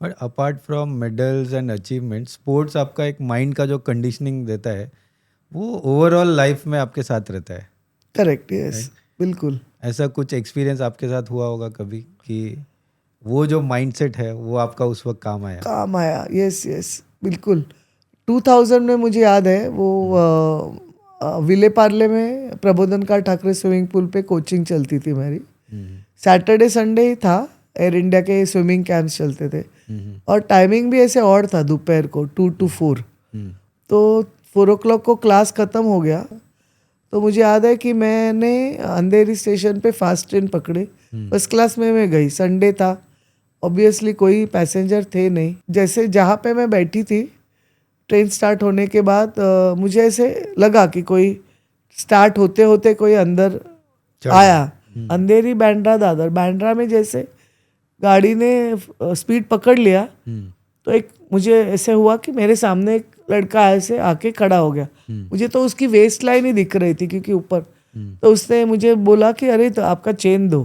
But apart from medals and achievement, sports आपका एक माइंड का जो कंडीशनिंग देता है वो ओवरऑल लाइफ में आपके साथ रहता है. करेक्ट. यस, बिल्कुल. ऐसा कुछ एक्सपीरियंस आपके साथ हुआ होगा कभी कि वो जो माइंडसेट है वो आपका उस वक्त काम आया? यस, बिल्कुल. 2000 में मुझे याद है वो विले पार्ले में प्रबोधनकार ठाकरे स्विमिंग पूल पे कोचिंग चलती थी मेरी. सैटरडे संडे ही था, एयर इंडिया के स्विमिंग कैंप्स चलते थे और टाइमिंग भी ऐसे और था, दोपहर को 2 to 4. तो 4 o'clock को क्लास ख़त्म हो गया, तो मुझे याद है कि मैंने अंधेरी स्टेशन पे फास्ट ट्रेन पकड़ी. फर्स्ट क्लास में मैं गई, संडे था ऑब्वियसली कोई पैसेंजर थे नहीं। जैसे जहाँ पे मैं बैठी थी ट्रेन स्टार्ट होने के बाद मुझे ऐसे लगा कि कोई स्टार्ट होते होते कोई अंदर आया। अंधेरी बांद्रा दादर, बांद्रा में जैसे गाड़ी ने स्पीड पकड़ लिया तो एक मुझे ऐसे हुआ कि मेरे सामने एक लड़का ऐसे आके खड़ा हो गया। मुझे तो उसकी वेस्ट लाइन ही दिख रही थी क्योंकि ऊपर। तो उसने मुझे बोला कि अरे तो आपका चेन दो।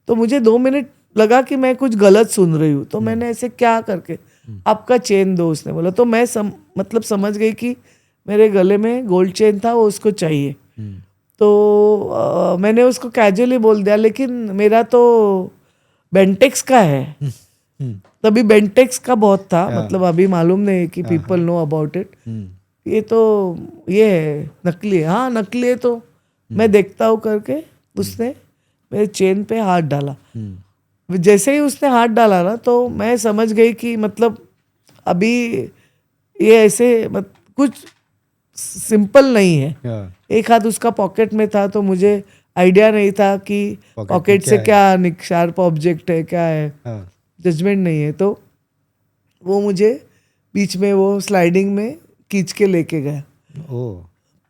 तो मुझे 2 मिनट लगा कि मैं कुछ गलत सुन रही हूँ। तो मैंने ऐसे क्या करके आपका चेन दो, उसने बोला। तो मैं मतलब समझ गई कि मेरे गले में गोल्ड चेन था, वो उसको चाहिए। तो मैंने उसको कैजुअली बोल दिया, लेकिन मेरा तो बेंटेक्स का है। तभी बेंटेक्स का बहुत था, मतलब अभी मालूम नहीं कि पीपल नो अबाउट इट। ये तो ये है नकली है। हाँ नकली है तो मैं देखता हूँ करके उसने मेरे चेन पे हाथ डाला। जैसे ही उसने हाथ डाला ना तो मैं समझ गई कि मतलब अभी ये ऐसे कुछ सिंपल नहीं है। एक हाथ उसका पॉकेट में था तो मुझे आइडिया नहीं था कि पॉकेट से क्या शार्प ऑब्जेक्ट है, क्या है, जजमेंट नहीं है। तो वो मुझे बीच में वो स्लाइडिंग में खींच के लेके गया,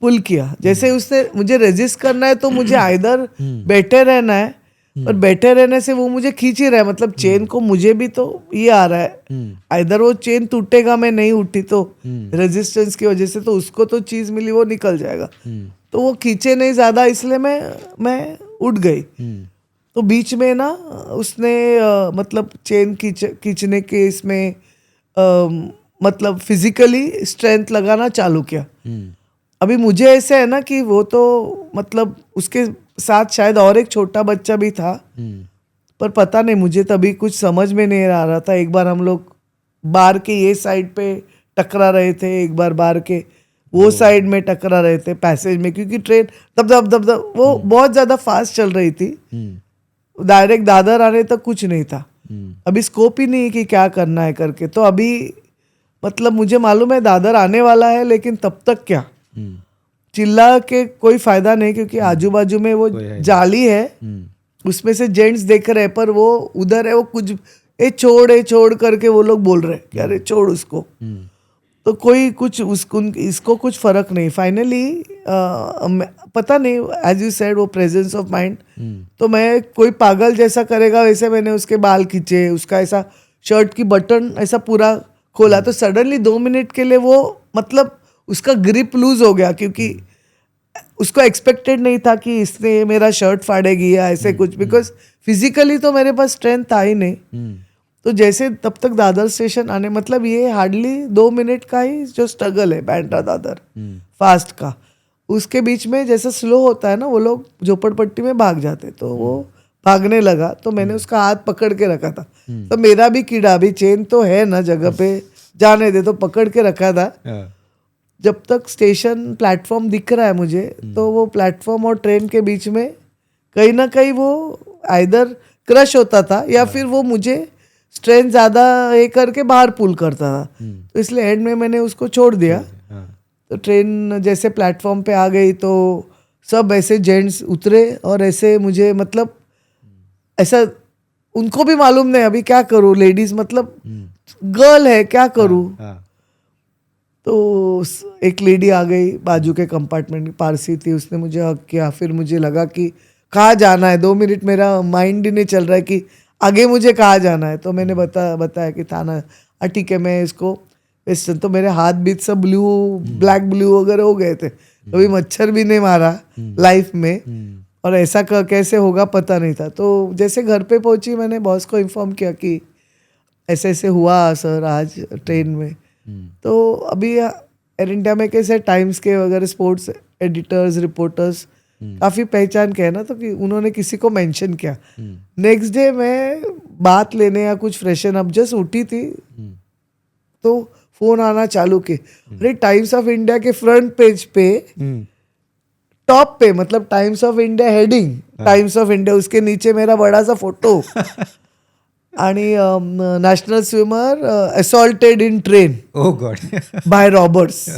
पुल किया। जैसे उसने मुझे रेजिस्ट करना है तो मुझे आइदर बैठे रहना है, और बैठे रहने से वो मुझे खींच ही रहा है। मतलब चेन को मुझे भी तो ये आ रहा है, आइदर वो चेन टूटेगा, मैं नहीं उठी तो रेजिस्टेंस की वजह से, तो उसको तो चीज मिली वो निकल जाएगा। तो वो खींचे नहीं ज्यादा, इसलिए मैं उठ गई। तो बीच में ना उसने मतलब चेन खींचने के इसमें मतलब फिजिकली स्ट्रेंथ लगाना चालू किया। अभी मुझे ऐसे है ना कि वो तो मतलब उसके साथ शायद और एक छोटा बच्चा भी था, पर पता नहीं, मुझे तभी कुछ समझ में नहीं आ रहा था। एक बार हम लोग बार के ये साइड पे टकरा रहे थे, एक बार बार के वो साइड में टकरा रहे थे पैसेज में, क्योंकि ट्रेन दब वो बहुत ज्यादा फास्ट चल रही थी। डायरेक्ट दादर आने तक कुछ नहीं था, अभी स्कोप ही नहीं कि क्या करना है करके। तो अभी मतलब मुझे मालूम है दादर आने वाला है, लेकिन तब तक क्या चिल्ला के कोई फायदा नहीं, क्योंकि आजू बाजू में वो जाली है, उसमें से जेंट्स देख रहे हैं, पर वो उधर है, वो कुछ ए छोड़ करके वो लोग बोल रहे कि अरे छोड़ उसको। तो कोई कुछ इसको कुछ फर्क नहीं। फाइनली पता नहीं, एज यू सेड, वो प्रेजेंस ऑफ माइंड। तो मैं कोई पागल जैसा करेगा वैसे मैंने उसके बाल खींचे, उसका ऐसा शर्ट की बटन ऐसा पूरा खोला। तो सडनली 2 मिनट के लिए वो मतलब उसका ग्रिप लूज हो गया, क्योंकि उसको एक्सपेक्टेड नहीं था कि इसने मेरा शर्ट फाड़ेगी या ऐसे कुछ, बिकॉज फिजिकली तो मेरे पास स्ट्रेंथ था ही नहीं। तो जैसे तब तक दादर स्टेशन आने, मतलब ये हार्डली 2 मिनट का ही जो स्ट्रगल है बांद्रा दादर फास्ट का, उसके बीच में जैसे स्लो होता है ना, वो लोग झोपड़पट्टी में भाग जाते, तो वो भागने लगा। तो मैंने उसका हाथ पकड़ के रखा था। तो मेरा भी कीड़ा, भी चेन तो है ना जगह पे, जाने दे, तो पकड़ के रखा था। जब तक स्टेशन प्लेटफॉर्म दिख रहा है मुझे, तो वो प्लेटफॉर्म और ट्रेन के बीच में कहीं ना कहीं वो आइदर क्रश होता था या फिर वो मुझे स्ट्रेंथ ज्यादा ये करके बाहर पुल करता था। तो इसलिए एंड में मैंने उसको छोड़ दिया। तो ट्रेन जैसे प्लेटफॉर्म पे आ गई तो सब ऐसे जेंट्स उतरे, और ऐसे मुझे मतलब ऐसा उनको भी मालूम नहीं अभी क्या करूँ, लेडीज मतलब गर्ल है क्या करूँ। तो एक लेडी आ गई बाजू के कंपार्टमेंट की, पारसी थी, उसने मुझे हक किया। फिर मुझे लगा कि कहाँ जाना है, 2 मिनट मेरा माइंड ही नहीं चल रहा है कि आगे मुझे कहाँ जाना है। तो मैंने बताया कि थाना, ठीक है मैं इसको वेस्टर्न। तो मेरे हाथ बीच सब ब्लैक ब्लू वगैरह हो गए थे, कभी मच्छर भी नहीं मारा लाइफ में, और ऐसा कैसे होगा पता नहीं था। तो जैसे घर पे पहुंची, मैंने बॉस को इन्फॉर्म किया कि ऐसे ऐसे हुआ सर आज ट्रेन में। तो अभी एयर इंडिया में कैसे टाइम्स के वगैरह स्पोर्ट्स एडिटर्स रिपोर्टर्स काफ़ी पहचान के है ना, तो कि उन्होंने किसी को मेंशन किया। नेक्स्ट डे मैं बात लेने या कुछ फ्रेशन अप जस्ट उठी थी, तो फोन आना चालू के, अरे टाइम्स ऑफ इंडिया के फ्रंट पेज पे टॉप पे, मतलब times of India heading times of India, उसके नीचे मेरा बड़ा सा फोटो आणि national swimmer assaulted in train oh God by Roberts.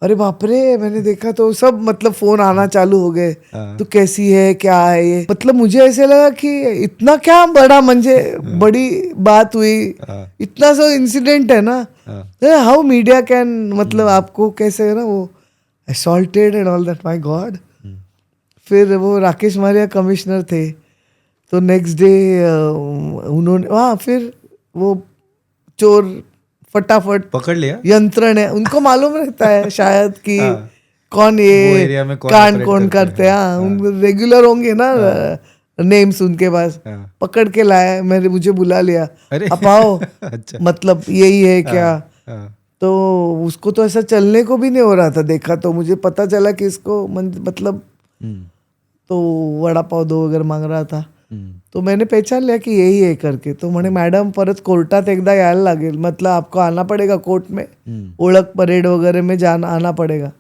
अरे बाप रे, मैंने देखा तो सब मतलब फोन आना चालू हो गए, हाँ। तो कैसी है, क्या है ये, मतलब मुझे ऐसे लगा कि इतना क्या बड़ा मंजे बड़ी बात हुई, हाँ। इतना सा इंसिडेंट है ना, हाँ। हाउ मीडिया कैन मतलब आपको कैसे है ना वो assaulted and all that, my God. फिर वो राकेश मारिया कमिश्नर थे, तो नेक्स्ट डे उन्होंने वहाँ फिर वो चोर फटाफट पकड़ लिया। यंत्रण है, उनको मालूम रहता है शायद कि हाँ। कौन वो ये एरिया में कौन कांड operate कौन करते करते हैं, हाँ, उन रेगुलर होंगे ना नेम्स उनके पास। हाँ। पकड़ के लाया, मैंने मुझे बुला लिया, अरे आप आओ, अच्छा। मतलब यही है क्या। हाँ। तो उसको तो ऐसा चलने को भी नहीं हो रहा था, देखा तो मुझे पता चला कि इसको मतलब हम्म। तो वड़ा पाव दो वगैरह मांग रहा था, हम्म। तो मैंने पहचान लिया कि यही है करके, तो म्हणे मॅडम परत कोर्टात एकदा यायला लागेल, मतलब आपको आना पड़ेगा कोर्ट में, ओळख परेड वगैरह में जाना आना पड़ेगा।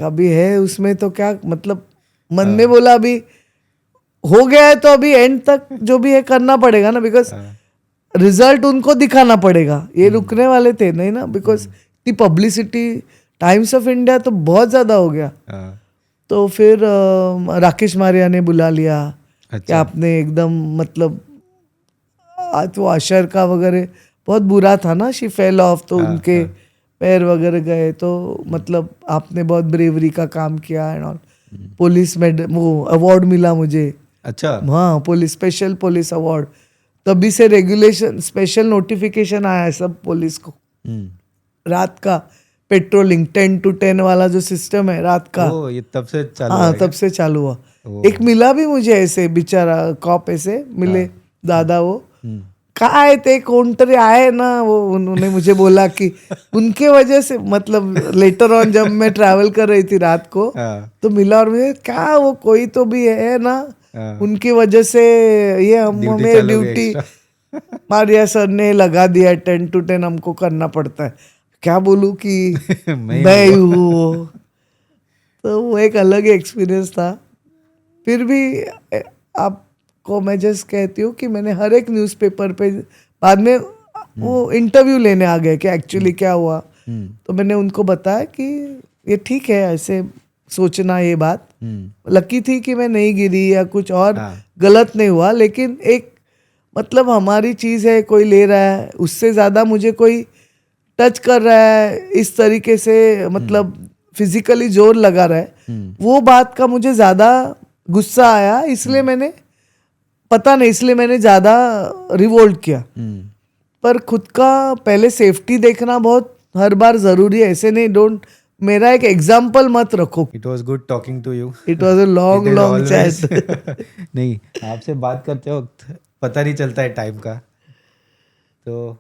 अभी है उसमें तो क्या मतलब, मन में बोला अभी हो गया है तो अभी एंड तक जो भी है करना पड़ेगा ना, बिकॉज रिजल्ट उनको दिखाना पड़ेगा, ये रुकने वाले थे नहीं ना, because the publicity times of India तो बहुत ज्यादा हो गया। हाँ। तो फिर राकेश मारिया ने बुला लिया कि अच्छा। आपने एकदम मतलब आज वो अशर का वगैरह बहुत बुरा था ना, शी फेल ऑफ, तो हाँ, उनके हाँ। पैर वगैरह गए, तो मतलब आपने बहुत ब्रेवरी का काम किया एंड ऑल। पुलिस में वो अवार्ड मिला मुझे, अच्छा। हाँ पुलिस स्पेशल पुलिस अवार्ड, तभी से रेगुलेशन स्पेशल नोटिफिकेशन आया है सब पुलिस को, रात का पेट्रोलिंग 10 to 10 वाला जो सिस्टम है रात का, ओ, ये तब से चालू हाँ है क्या? तब से चालू हुआ। ओ। एक मिला भी मुझे ऐसे बेचारा कॉप ऐसे मिले दादा, वो हम्म। काय ते कोणतरी आहे ना, वो उन्होंने मुझे बोला कि उनके वजह से मतलब लेटर ऑन जब मैं ट्रैवल कर रही थी रात को, हाँ। तो मिला और मुझे क्या वो कोई तो भी है ना, हाँ। उनकी वजह से ये ड्यूटी हमें चालू हो गई ड्यूटी extra। मारिया सर ने लगा दिया, 10 to 10 हमको करना पड़ता है। क्या बोलूं कि मैं ही हूँ वो, तो वो एक अलग ही एक्सपीरियंस था। फिर भी आपको मैं जस्ट कहती हूँ कि मैंने हर एक न्यूज़पेपर पे बाद में वो इंटरव्यू लेने आ गए कि एक्चुअली क्या हुआ, तो मैंने उनको बताया कि ये ठीक है ऐसे सोचना, ये बात लकी थी कि मैं नहीं गिरी या कुछ और गलत नहीं हुआ, लेकिन एक मतलब हमारी चीज़ है, कोई ले रहा है, उससे ज़्यादा मुझे कोई टच कर रहा है इस तरीके से, मतलब फिजिकली जोर लगा रहा है, वो बात का मुझे ज़्यादा गुस्सा आया, इसलिए मैंने पता नहीं, इसलिए मैंने ज़्यादा रिवोल्ट किया। पर खुद का पहले सेफ्टी देखना बहुत हर बार ज़रूरी है, ऐसे नहीं, डोंट, मेरा एक एग्जाम्पल मत रखो। It was good talking to you. It was a long long chat. नहीं, आपसे बात करते वक्त पता नहीं चलता है टाइम का, तो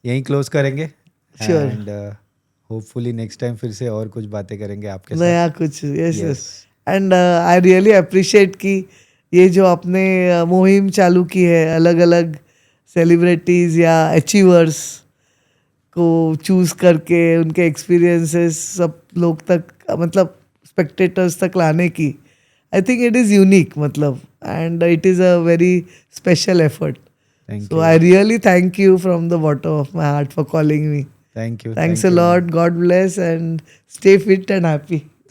यहीं क्लोज करेंगे। Sure. And hopefully next time फिर से और कुछ बातें करेंगे आपके साथ। नया कुछ, yes yes, and I really appreciate कि ये जो आपने मुहिम चालू की है, अलग अलग सेलिब्रिटीज़ या अचीवर्स को चूज करके उनके एक्सपीरियंसेस सब लोग तक, मतलब स्पेक्टेटर्स तक लाने की, I think it is unique, मतलब and it is a very special effort. Thank So you. I really thank you from the bottom of my heart for calling me. Thank you. Thanks thank a you, lot. God bless and stay fit and happy.